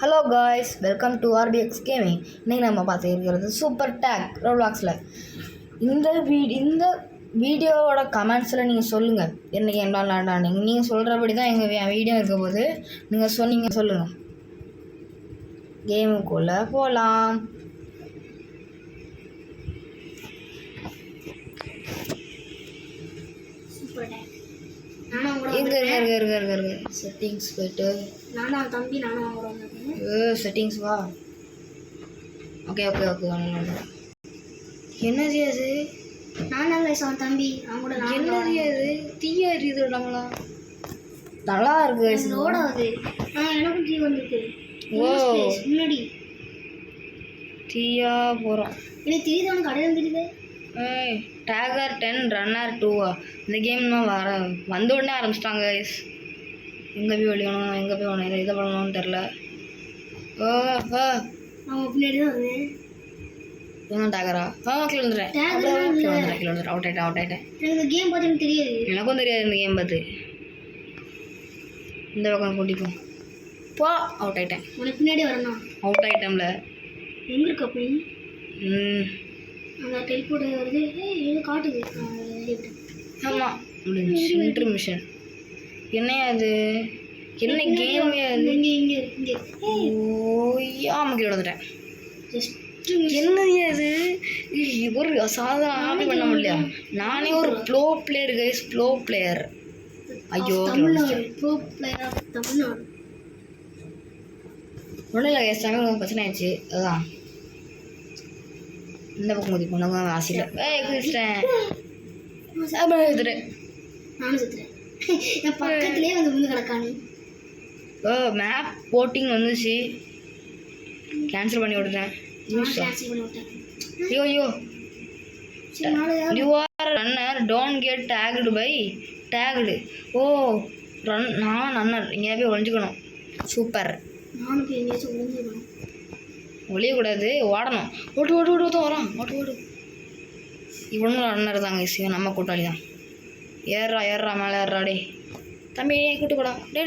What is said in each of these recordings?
Hello guys, welcome to RDX gaming. இன்றைக்கி நம்ம பார்த்துருக்கிறது super take ரோப்ளாக்ஸில். இந்த வீடியோவோட கமெண்ட்ஸில் நீங்கள் சொல்லுங்கள் என்ன கேம் விளாண்டான்னு. நீங்கள் சொல்கிறபடி தான் எங்கள் வீடியோ இருக்க போது. நீங்கள் சொல்லுங்கள். கேமுக்குள்ளே போகலாம். இருக்கு செட்டிங்ஸ் போய்ட்டு செட்டிங்ஸ் வா. ஓகே என்னது அது? தம்பி என்னது அது? தீயா இருக்குது நம்மளா. நல்லா இருக்கு. எனக்கும் தீ வந்துருக்கு. ஓ முன்னாடி தீயா போகிறோம். எனக்கு தெரியுது, அவனுக்கு கடையில் தெரியுது. டேகர் 10 ரன்னர் 2 இந்த கேம் தான் வந்த உடனே ஆரம்பிச்சிட்டாங்க. எங்கே போய் வெளியணும், எங்கே போய் ஒன்று இதை பண்ணணும்னு தெரில. அவன் பின்னாடி தான் வருது. என்ன டேகரா? கீழே வந்துடுறேன். அவுட் ஆகிட்டேன். எனக்கு கேம் பார்த்து எனக்கு தெரியாது. எனக்கும் தெரியாது இந்த கேம் பார்த்து. இந்த பக்கம் கூட்டிப்போம். போ. அவுட் ஆகிட்டேன். உனக்கு பின்னாடி வரணும். அவுட் ஆகிட்டேன்ல. எங்கே இருக்க அப்படி? அந்த டெலிபோர்ட் வருது. இது காட்டுது. ஆமாம், முடிஞ்சு. இன்டர்மிஷன். என்ன அது? என்ன கேம் அது? இங்கே ஆமாம், கீழே வந்துட்டேன். என்னது அது? ஒரு சாதாரண ஆபி பண்ண முடியல. நானே ஒரு flow player guys. Flow player. ஐயோ, ப்ரோ பிளேயர் தமிழ்நாடு. ஒன்றும் இல்லை கைஸ், தமிழ் பிரச்சனை ஆயிடுச்சு. அதுதான் இந்த பக்கம் மதி போனாங்க ஆசையில். குதிச்சிட்டேன். நானும் சுற்றுறேன். என் பக்கத்துலேயே வந்து கிடக்கானு. மேப் போட்டிங் வந்துச்சு. கேன்சல் பண்ணி விட்டுட்டேன். ஐயோ you are runner don't get tagged by tagged. ஓ நான் ரன்னர். இங்கே போய் ஒழிஞ்சுக்கணும். சூப்பர். நானும் போய் எங்கேயாச்சும் ஒழிஞ்சுக்கணும். ஒழியக்கூடாது, ஓடணும். ஓடு தான் வரான். ஓடு. இவனும் ரன்னர் தாங்க. சிவன் நம்ம கூட்டாளி தான். ஏறா மேலே ஏறாடே தம்பி. கூட்டு போடா. டே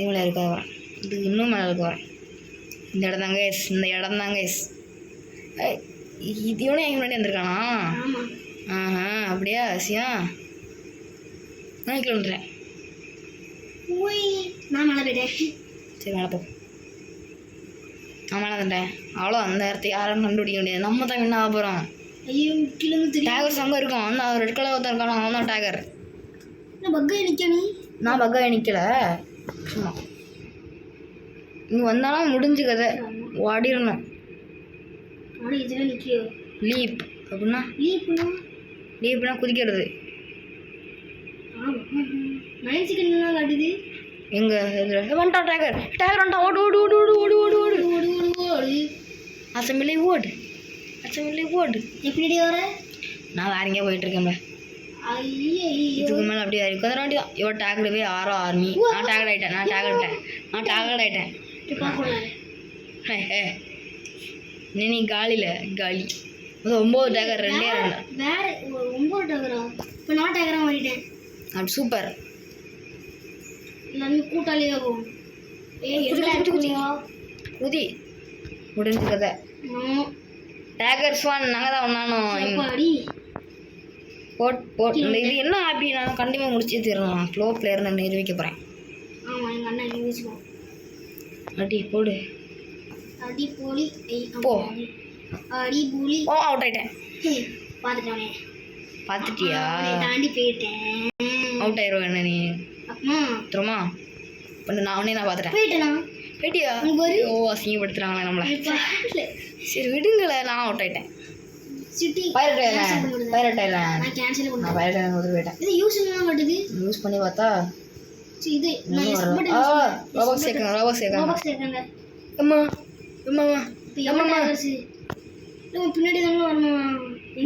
இவ்வளோ இருக்க வரேன். இது இன்னும் மேலே இருக்க வரேன். இந்த இடம் தாங்க இது இவனே எங்கள் முன்னாடி வந்திருக்கானா? அப்படியா சியா? நான் கீழே வந்துடுறேன். நான் மேலே போயிட்டேன். சரி, மேலே போ. நான் மேலே வந்துட்டேன். அவ்வளோ அந்த இடத்த யாரும் கண்டுபிடிக்க முடியாது. நம்ம தான் என்ன ஆக போகிறோம். ஐயோ, கீழே டேகர் சங்கம் இருக்கும். அந்த ரெட் கலர் ஒருத்தர் இருக்கான, அவன் தான் டேகர். நான் பக்காக நிற்கல. சும்மா இங்கே வந்தாலும் முடிஞ்சு கதை. ஓடிடணும். லீப் அப்படின்னா லீப்னா குதிக்கிறது. எங்க வந்துட்டா டேகர் வந்துட்டா. ஓடு. அசம்பிளி ஓடு. எப்படி வர? நான் வேற எங்கேயா போயிட்டு இருக்கேன். இதுக்கு மேலே அப்படியே கொஞ்சம் வண்டி தான். இவன் டேக்டு போய் ஆர்மி. நான் டேக்ட் ஆகிட்டேன். நீ காலி. அது 9 டேகர் 2 வேற 9 டேகரா? இப்போ நான் டேகரா மாறிட்டேன். அப்படி சூப்பர். எல்லாருமே கூட்டாளியாகும். குதி முடிஞ்சு கதை. டேகர்ஸ் 1 நாங்கள் தான் ஒன்றானோம். இது என்ன ஆபி? நான் கண்டிப்பாக முடிச்சு தரணும். ப்ளோ பிளேயர் நான் நிரூபிக்க போகிறேன். அடி போடு. போ. அவுட் ஆகிட்டேன். பார்த்துட்டியா? தாண்டி போயிட்டேன். அவுட் ஆயிடுவோம் என்ன நீ? திரும்ப பண்ணு. நான் பார்த்துட்டேன். போயிட்டியா? அசிங்கப்படுத்துகிறாங்களே நம்மளை. சரி விடுங்களே. நான் அவுட் ஆகிட்டேன். யூஸ் பண்ணி பார்த்தா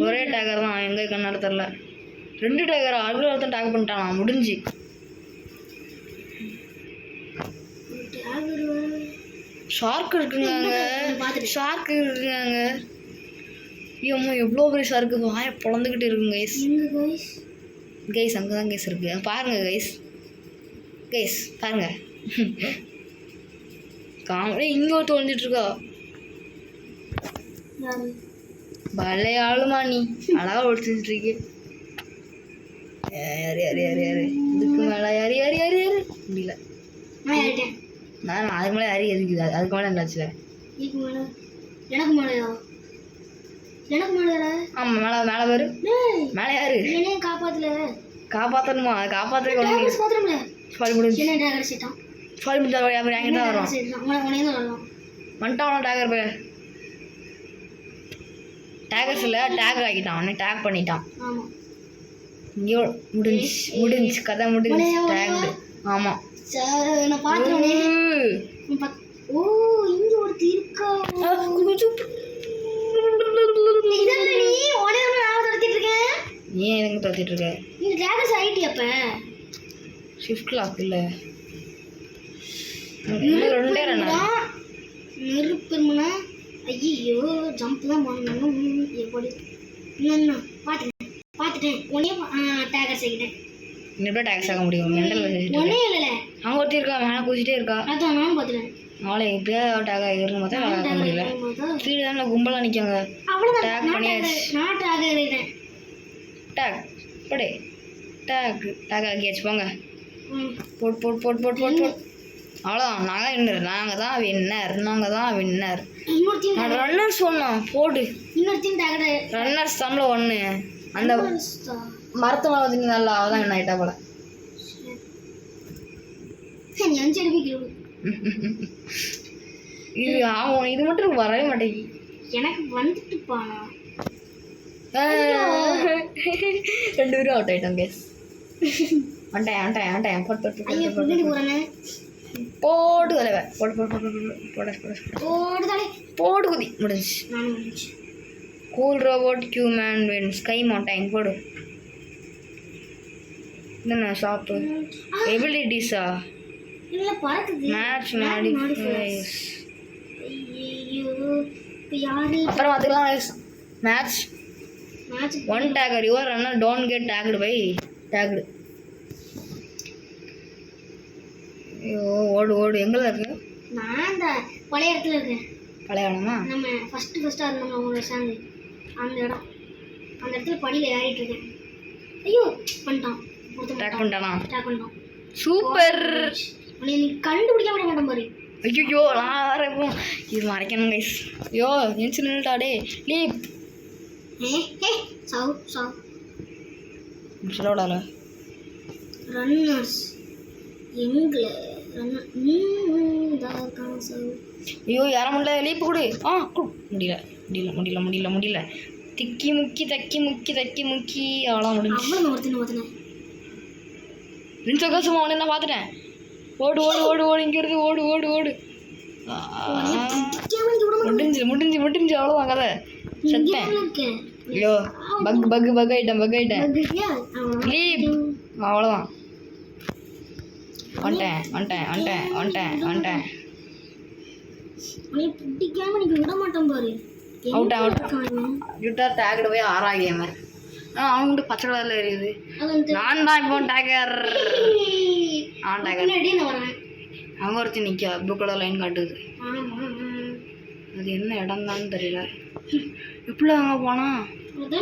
ஒரே டேகர் தான். எங்க கண்ணாடி தெரில. 2 டேகர். அதுல ஒருத்தன் டேக் பண்ணிட்டானா? முடிஞ்சு. ஷார்க் இருக்குங்க. ஐயோம்மா, எவ்வளோ பெரிய ஷார்க்கு. வாயை பொழந்துக்கிட்டு இருக்குங்க கைஸ். அங்கே தான் இருக்கு. பாருங்க கைஸ். பாருங்க. காமெடி இங்கே ஒருத்தர் வந்துட்டு இருக்கா. யாரு? பழைய ஆளுமா நீ அழகா ஒழிச்சுட்டு இருக்கே. யாரு யாரு யாரு யாரு இதுக்கு மேலே யாரு யாரு யாரு யாரு முடியல. நான் யார்ட்டேன்? நான் அதுக்கு மேலே யாரு எதுக்குது அதுக்கு மேலே என்னாச்சுல. இதுக்கு மேலே எனக்கு மேலேயா? எனக்கு மேலே? ஆமாம் மேலே மேலே வரு. மேலே யாரு? என்னையும் காப்பாற்றல. காப்பாற்றணுமா? காப்பாற்ற காப்பாற்றணும்ல. ஃபால் முடிஞ்சு என்ன டேகர் சீட்டான்? ஃபால் முடிஞ்சா என்கிட்ட தான் வரும். உனையே தான் வரலாம். வந்துட்டான் டேகர் போய் டேகர்ஸில் டேக் ஆகிட்டான். அவனே டேக் பண்ணிட்டான். ஆமாம் இங்கேயோ முடிஞ்சு கதை முடிஞ்சு டேக். ஆமாம் நான் பார்த்துருவேன். ஓ இங்க ஒருத்தர் இருக்கா. ஏன் எனக்கு துரத்திட்டு இருக்க? இந்த டேகர்ஸ் ஐடி அப்ப ஷிஃப்ட் லாக் இல்லை. ரெண்டே ரெண்டா நெருப்புனா ஐயோ ஜம்ப் தான் பண்ணணும். எப்படி இன்னும் பார்த்துட்டேன் உடனே டேகர்ஸ் ஆகிட்டேன். எப்படி டேக்ஸ் ஆக முடியும்? மெண்டல் ஒன்றே இல்லை. அவங்க ஒருத்தர் இருக்கா மேலே குதிச்சிட்டே இருக்கா. அதான் நானும் பார்த்துட்டேன். நாளை எப்படியா டேக் ஆகிருன்னு பார்த்தா ஆக முடியல. கீழே தான் கும்பலாக நிற்காங்க. டேக் பண்ணியாச்சு. நான் டேக் ஆகிட்டேன். டேக் போடு டேக் ஆகியாச்சு. போங்க போட் அவ்வளோதான். நாங்கள் தான் வின்னர். ரன்னர்ஸ் ஒன்றா போடு. இன்னொருத்தையும் டேக் ரன்னர்ஸ் தமிழ் ஒன்று அந்த மரத்து மேலே வந்து நல்லா அவதான் என்ன ஆகிட்டா போல. இது ஆகும். இது மட்டும் வரவே மாட்டேங்கி. எனக்கு வந்துட்டுப்பா. 2 பேரும் அவுட் ஆகிட்டோம். கேஸ் வந்துட்டேன் போடு தலைவ போடு குதி முடிஞ்சு. Cool robot human win sky mountain போடு. என்ன ஷாப்பு எபிலிட்டிஸா இல்ல பறக்குது. Match modifies. ஐயோ இப்போ யாரு அப்புறம் பார்த்துக்கலாம். Match 1 tagger your runner don't get tagged by tagged. ஐயோ ஓடு எங்கே இருக்கு? நான் இந்த பழைய இடத்துல இருக்கேன். பழைய இடமா? நம்ம ஃபஸ்ட்டாக இருந்தோம் அவங்க சேர்ந்து அந்த இடத்துல படியில் ஏறிட்டு இருக்கேன். ஐயோ பண்ணிட்டான். டேக் பண்ணிட்டானா? டேக் பண்ணிட்டான். சூப்பர். நீ கண்டுபிடிக்க விட மாட்டேன் பாரு. ஐயோ நான் வேற இப்போ இது மறைக்கணும் கைஸ். ஐயோ என்ச்சு நின்றுட்டாடே லீப். சாவு சொல்லோடால ரன்னர்ஸ் எங்களை ஐயோ யார முடியல. லீப் கொடு. முடியல. திக்கி முக்கி அவ்வளோ முடிஞ்சு. ரின்சோ காசுமா அவனை நான் பார்த்துட்டேன். ஓடு இங்கே இருந்து ஓடு. முடிஞ்சு அவ்வளோதான் கதை. செத்தேன். ஐயோ பக் ஆயிட்டேன். லீப் அவ்வளோதான். வந்துட்டேன். பிடிக்காம நீங்க விட மாட்டோம் பாரு. அவுட் யூட்டர் டேக்டு போய் 6 ஆகியம. அவன் மட்டும் பச்சை கலரில் எரியுது. நான் தான் இப்போ டேகர். அவங்க ஒருத்தி நிற்கா ப்ளூ கலர் லைன் காட்டுது. அது என்ன இடம் தான் தெரியல. எப்படி அங்கே போனா? இது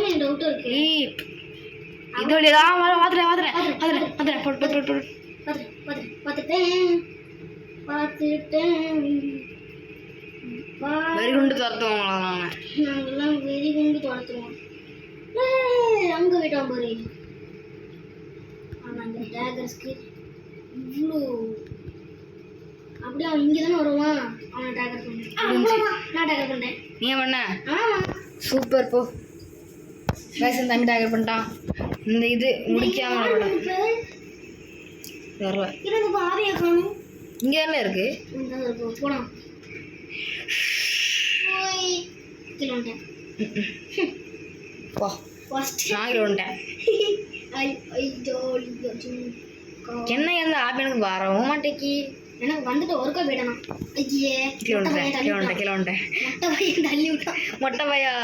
வழியதான் பார்த்துட்டேன். வெறிகுண்டு துரத்துவாங்களா? நாங்கெல்லாம் வெறிகுண்டு துரத்துவோம். அங்கே போயிட்டோம் பாரு. ஆனால் அந்த டேகர்ஸ்க்கு இவ்வளோ அப்படியே அவன் இங்கே தானே வருவான். அவனை டேகர் பண்ணேன். நான் டேகர் பண்ணேன். நீ பண்ண? சூப்பர் போ. பேசன் தம்பி டேகர் பண்ணிட்டான். இந்த இது முடிக்காம வரல. இங்கே தானே இருக்கு. போலாம். என்ன எந்த ஆப் எனக்கு வரவும் மாட்டேக்கி. எனக்கு வந்துட்டு ஒருக்கா போயிட்டானா. மொட்டை பையா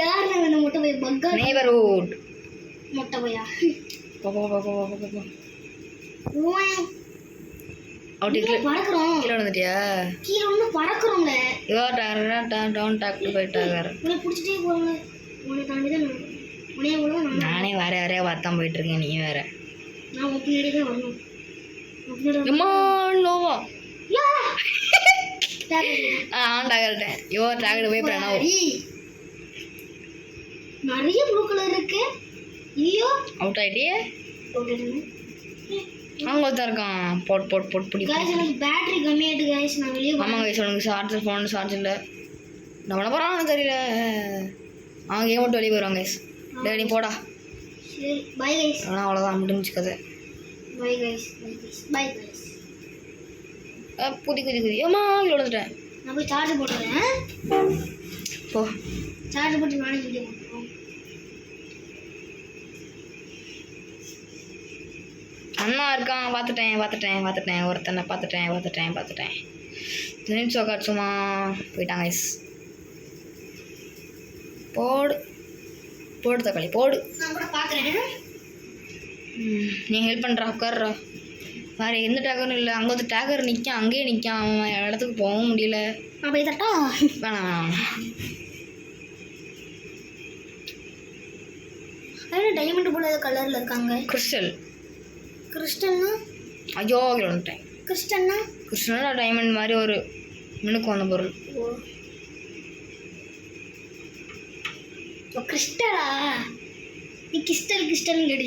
யாருன்னா வேணும்? மொட்டை பையா பக்கா நெய்பர்ஹுட் மொட்டை பையா. அவுட் கீழே பறக்குறோம். கீழே வந்துட்டியா? கீழே ஒன்று பறக்குறோம்ல. டவுன் டாக்டு போயிட்டாங்க. உன்னை பிடிச்சிட்டே போகிறோம்ல. உன்னை தாண்டி தான் உனையே கூட நானே வேற யாரையா பார்த்தான் போயிட்டு இருக்கேன். நீ வேற. நான் உன் பின்னாடி தான் வரணும். நோவா டாகர்ட்டேன். டாகர்ட்டு போய் பிரணவ். நிறைய ப்ளூ கலர் இருக்கு. ஐயோ அவுட் ஆயிட்டியே. அங்கே ஒருத்தன் இருக்கான். போட் பிடி. गाइस எனக்கு பேட்டரி கம்மியாயிட்டு गाइस. நான் வெளியே ஆமாம் गाइस உனக்கு ஃபோன் சார்ஜ் இல்லை. நான் பண்ண போகிறான்னு தெரியல. அவங்க கேம் விட்டு வெளியே போயிடுவாங்க गाइस. டேய் நீ போடா. சரி பை गाइस. ஆனால் அவ்வளோதான் முடிஞ்சு கதை. By guys. By guys. குதி ஏமா இங்கே வந்துட்டேன். நான் போய் சார்ஜ் போட்டுறேன். போ சார்ஜ் போட்டு நானே வீடியோ போட்டுறேன். அண்ணா இருக்கான். பார்த்துட்டேன் ஒருத்தனை பார்த்துட்டேன். ஜெனிட்ஸோ காட்சுமா போயிட்டாங்க guys. போடு தக்காளி போடு. நான் கூட பார்க்குறேன். நீ ஹெல்ப் பண்ணுறா உட்கார்றா. வேறு எந்த டேகரும் இல்லை. அங்கே வந்து டேகர் நிற்கான். அங்கேயே நிற்கான். அவன் இடத்துக்கு போகவும் முடியல. நான் போய் தட்டா. வேணாம் டைமண்ட் போல கலரில் இருக்காங்க. கிறிஸ்டல்னா ஐயோ வந்துட்டேன். கிறிஸ்டல்னா டைமண்ட் மாதிரி ஒரு மினுக்கு வந்த பொருள். கிறிஸ்டலா? நீ கிறிஸ்டல்னு கேட்டு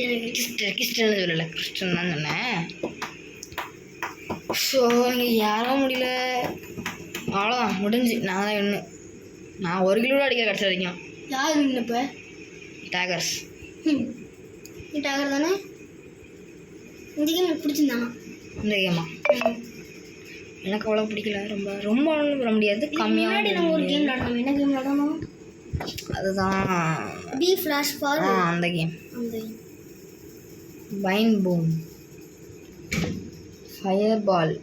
கிறிஸ்டல்னு சொல்லலை. கிறிஸ்டல் தான் சொன்னேன். ஸோ இங்கே யாரும் முடியல. அவ்வளோதான் முடிஞ்சு. நான் தான் இன்னும் நான் 1 கிலோ அடிக்கிற கடைசி வரைக்கும். யார் இப்போ? டேகர்ஸ். நீ டேகர் தானே? இந்த கேம் எனக்கு பிடிச்சிருந்தானா? இந்த கேமா எனக்கு அவ்வளோ பிடிக்கல. ரொம்ப வர முடியாது. கம்மியாக நம்ம ஒரு கேம் விளாடணும். என்ன கேம் விளாடணும்? அதுதான் பி ஃப்ளாஷ் பால். அந்த game. Vine boom fire ball.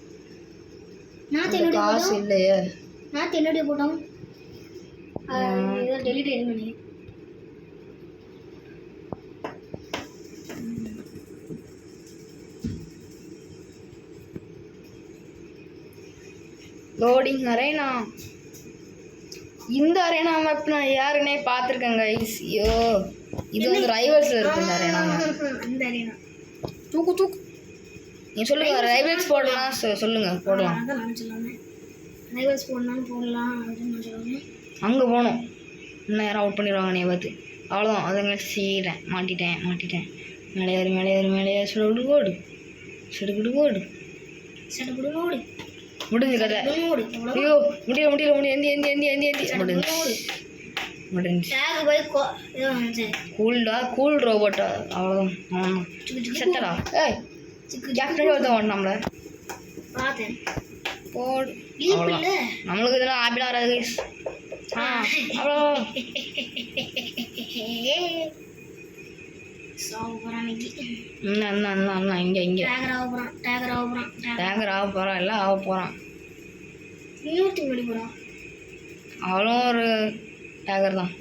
காசு இல்லையே. நான் என்னுடைய போட்டோம் ஏதோ டெலிட் பண்ணி. Loading arena. இந்த அரேனா மேப் நான் யாருன்னே பார்த்துருக்கேன் கைஸ். ஐயோ இது வந்து ரைவல்ஸில் இருக்கு இந்த அரேனா. அந்த அரேனா தூக்கு நீ சொல்லுங்க. ரைவல்ஸ் போடலாம் சொல்லுங்க. போடலாம். அதான் நான் சொல்லுவேன். ரைவல்ஸ் போடலாம் அப்படின்னு நான் சொல்லுவேன். அங்கே போகணும். இன்னும் யாரும் அவுட் பண்ணிடுவாங்க நீ பார்த்து. அவ்வளோதான். அதுங்க செய்கிறேன். மாட்டிட்டேன். மேலே சுடுகுடு ஓடு. முடிஞ்சு கதை. ஐயோ முடியல. முடிஞ்சு. கூல் ரோபோட்டா. அவ்வளோதான். செத்தடா. ஏய் கேப்டன் ஒருத்தன் ஓடனாம்ல. பார்த்தேன். போடு. நம்மளுக்கு இதெல்லாம் ஆப்பிளாக வராது கைஸ். அவ்வளோ அண்ணா இங்கே டேங்கர் ஆக போகிறான். எல்லாம் ஆக போகிறான். அவளும் ஒரு டேகர் தான்.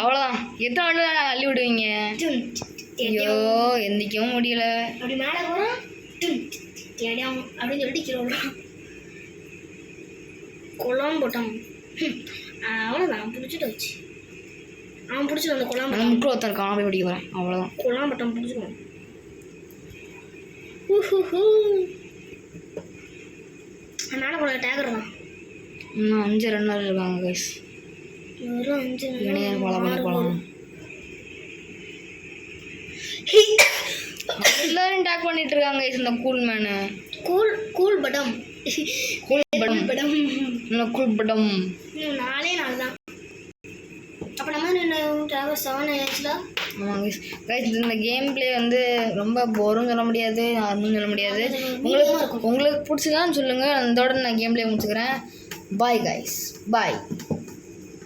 அவ்வளோதான். எத்தனை அள்ளி விடுவீங்க? ஐயோ எந்திக்கவும் முடியல. அப்படி மேலே போகிறான் அப்படின்னு சொல்லிட்டு கீழே விடுறான். குளம் போட்டான். அவ்வளோதான் பிடிச்சிட்டு வச்சு. அவன் பிடிச்சிட்டு அந்த குளம் முக்கில் ஒருத்தன் இருக்கான். போய் பிடிக்க போகிறேன். அவ்வளோதான். குளம் பட்டம் பிடிச்சிடுவான். மேலே போன டேகர் தான். இன்னும் 5 ரன்னர் இருக்காங்க கைஸ். வெறும் 5 இணையம் போகலாம். எல்லாரும் டேக் பண்ணிட்டு இருக்காங்க கைஸ். இந்த கூல் மேனு கூல் படம் இன்னும் 4 தான். அப்போ நம்ம டேகர் 7 ஆயிடுச்சுல. ஆமாம் கைஸ் இந்த கேம் பிளே வந்து ரொம்ப போரும் சொல்ல முடியாது, யாருன்னு சொல்ல முடியாது. உங்களுக்கு பிடிச்சதான்னு சொல்லுங்கள். அதோட நான் கேம் பிளே முடிச்சுக்கிறேன். Bye guys. பாய்.